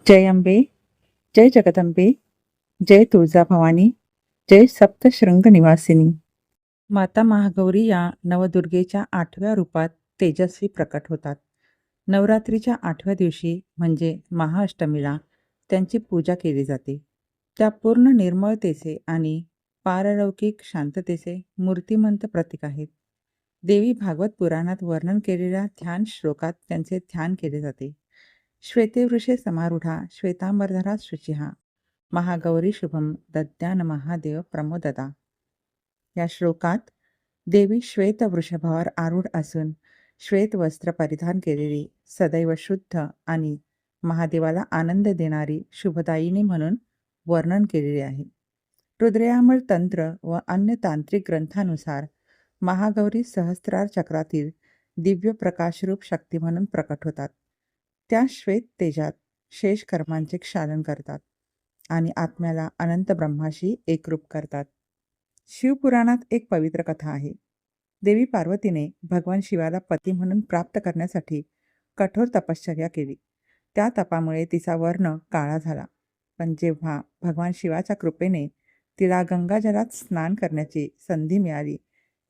जय अंबे, जय जगदंबे, जय तुळजाभवानी, जय सप्तशृंग निवासिनी. माता महागौरी या नवदुर्गेच्या 8व्या रूपात तेजस्वी प्रकट होतात. नवरात्रीच्या 8व्या दिवशी म्हणजे महाअष्टमीला त्यांची पूजा केली जाते. त्या पूर्ण निर्मळतेचे आणि पारलौकिक शांततेचे मूर्तिमंत प्रतीक आहेत. देवी भागवत पुराणात वर्णन केलेल्या ध्यान श्लोकात त्यांचे ध्यान केले जाते. श्वेतेवृषे समारूढा श्वेतांबरधरा शुचिहा महागौरी शुभम दद्यान महादेव प्रमोदता. या श्लोकात देवी श्वेत वृषभावर आरूढ असून श्वेत वस्त्र परिधान केलेली, सदैव शुद्ध आणि महादेवाला आनंद देणारी शुभदायिनी म्हणून वर्णन केलेले आहे. रुद्रयामळ तंत्र व अन्य तांत्रिक ग्रंथानुसार महागौरी सहस्त्रार चक्रातील दिव्य प्रकाशरूप शक्ती म्हणून प्रकट होतात. त्या श्वेत तेजात शेष कर्मांचे क्षालन करतात आणि आत्म्याला अनंत ब्रह्माशी एकरूप करतात. शिवपुराणात एक पवित्र कथा आहे. देवी पार्वतीने भगवान शिवाला पती म्हणून प्राप्त करण्यासाठी कठोर तपश्चर्या केली. त्या तपामुळे तिचा वर्ण काळा झाला. पण जेव्हा भगवान शिवाच्या कृपेने तिला गंगाजलात स्नान करण्याची संधी मिळाली,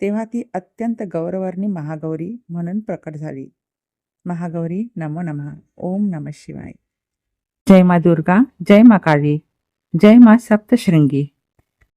तेव्हा ती अत्यंत गौरवर्णी महागौरी म्हणून प्रकट झाली. महागौरी नमो नमः. ओम नमः शिवाय. जय मा दुर्गा, जय मा काली, जय मा सप्तशृंगी.